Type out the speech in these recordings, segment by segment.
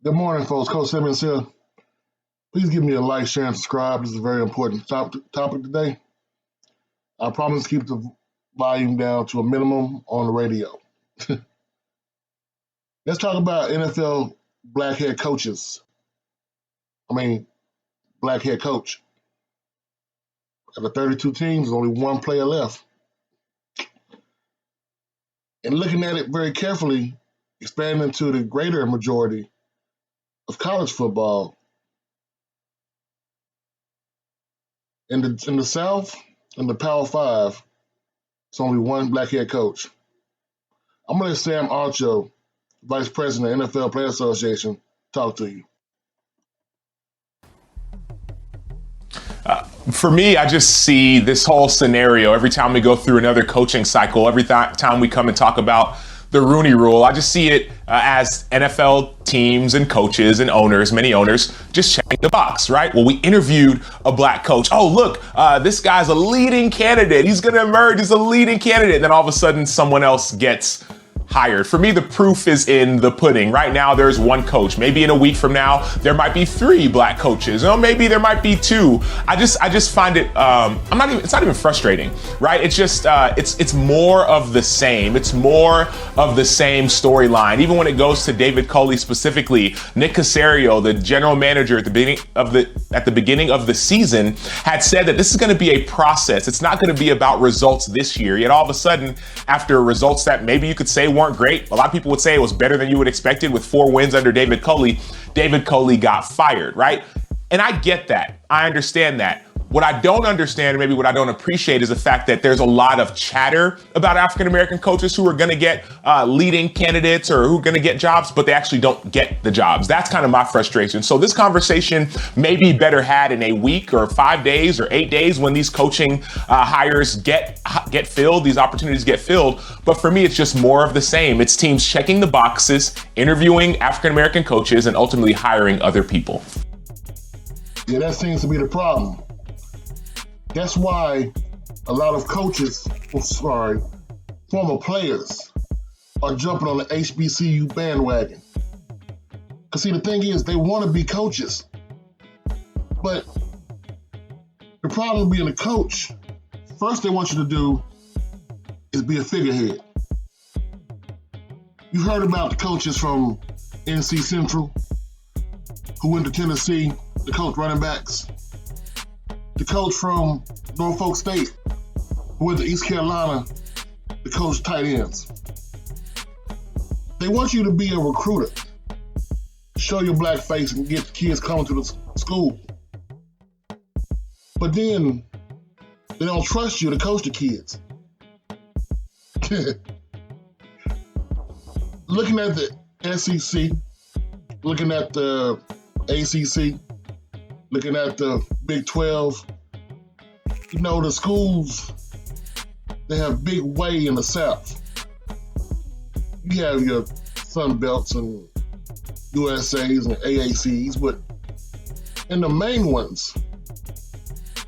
Good morning, folks. Coach Simmons here. Please give me a like, share, and subscribe. This is a very important topic today. I promise to keep the volume down to a minimum on the radio. Let's talk about NFL black head coaches. I mean, black head coach. Out of 32 teams, there's only one player left. And looking at it very carefully, expanding to the greater majority of college football, in the South, in the Power Five, it's only one black head coach. I'm going to let Sam Archo, Vice President of NFL Player Association, talk to you. For me, I just see this whole scenario every time we go through another coaching cycle, every time we come and talk about the Rooney Rule. I just see it as NFL teams and coaches and owners, many owners, just checking the box, right? Well, we interviewed a black coach. Oh, look, this guy's a leading candidate. He's going to emerge as a leading candidate. And then all of a sudden, someone else gets hired. For me, the proof is in the pudding. Right now, there's one coach. Maybe in a week from now, there might be three black coaches. Or maybe there might be two. I just find it. It's not even frustrating, right? It's just. It's more of the same. It's more of the same storyline. Even when it goes to David Culley specifically, Nick Caserio, the general manager at the beginning of the season, had said that this is going to be a process. It's not going to be about results this year. Yet all of a sudden, after results that maybe you could say weren't great. A lot of people would say it was better than you would expected with 4 wins under David Culley. David Culley got fired, right? And I get that. I understand that. What I don't understand, or maybe what I don't appreciate, is the fact that there's a lot of chatter about African-American coaches who are going to get leading candidates or who are going to get jobs, but they actually don't get the jobs. That's kind of my frustration. So this conversation may be better had in a week or 5 days or 8 days when these coaching hires get filled, these opportunities get filled. But for me, it's just more of the same. It's teams checking the boxes, interviewing African-American coaches, and ultimately hiring other people. Yeah, that seems to be the problem. That's why a lot of former players are jumping on the HBCU bandwagon. Because see, the thing is, they want to be coaches. But the problem with being a coach, first they want you to do is be a figurehead. You heard about the coaches from NC Central who went to Tennessee, the coach running backs. The coach from Norfolk State, who went to East Carolina, the coach tight ends. They want you to be a recruiter. Show your black face and get the kids coming to the school. But then they don't trust you to coach the kids. Looking at the SEC, looking at the ACC, looking at the Big 12, the schools, they have big way in the South. You have your Sun Belts and USAs and AACs, but in the main ones,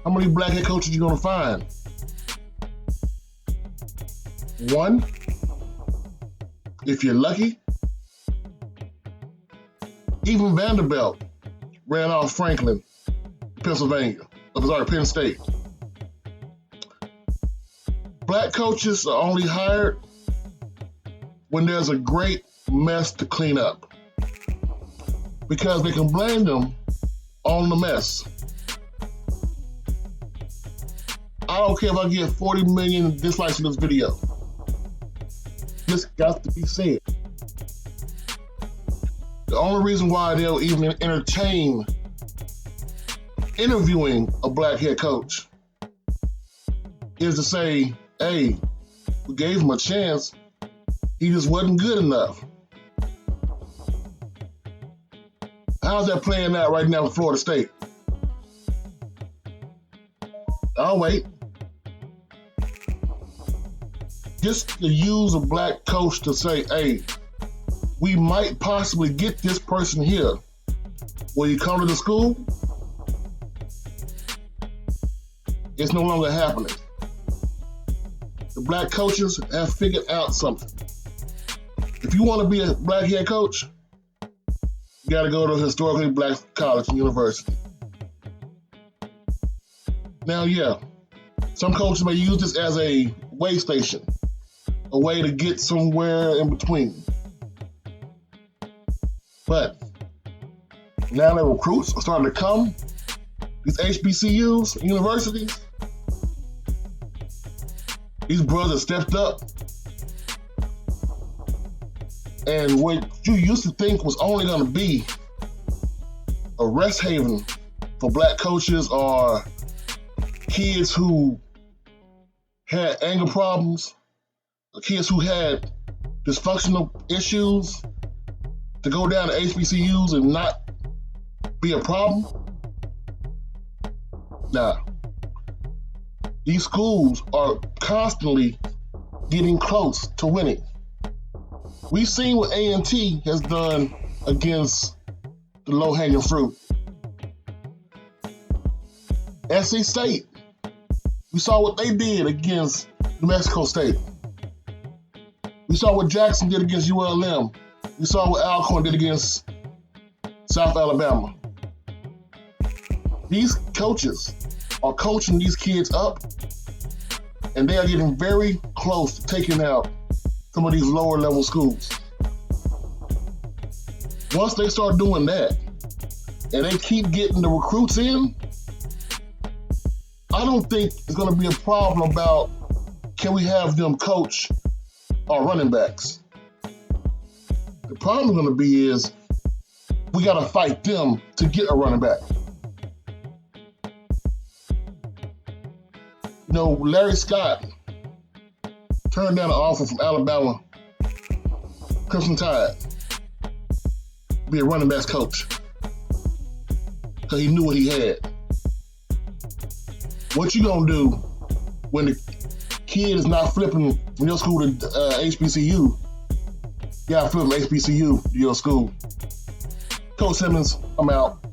how many black head coaches you gonna find? One, if you're lucky. Even Vanderbilt ran off Franklin, Penn State. Black coaches are only hired when there's a great mess to clean up, because they can blame them on the mess. I don't care if I get 40 million dislikes in this video. This got to be said. The only reason why they'll even entertain interviewing a black head coach is to say, hey, we gave him a chance. He just wasn't good enough. How's that playing out right now with Florida State? I'll wait. Just to use a black coach to say, hey, we might possibly get this person here. Will you come to the school? It's no longer happening. The black coaches have figured out something. If you want to be a black head coach, got to go to a historically black college and university. Now, yeah, some coaches may use this as a way station, a way to get somewhere in between. But now the recruits are starting to come, these HBCUs, universities. These brothers stepped up. And what you used to think was only going to be a rest haven for black coaches or kids who had anger problems, or kids who had dysfunctional issues, to go down to HBCUs and not be a problem. Nah. These schools are constantly getting close to winning. We've seen what A&T has done against the low-hanging fruit. SC State, we saw what they did against New Mexico State. We saw what Jackson did against ULM. We saw what Alcorn did against South Alabama. These coaches are coaching these kids up, and they are getting very close to taking out some of these lower level schools. Once they start doing that, and they keep getting the recruits in, I don't think it's going to be a problem about can we have them coach our running backs. The problem is going to be is we got to fight them to get a running back. You know, Larry Scott turned down an offer from Alabama Crimson Tide to be a running backs coach because he knew what he had. What you gonna do when the kid is not flipping from your school to HBCU? You gotta flip from HBCU to your school. Coach Simmons, I'm out.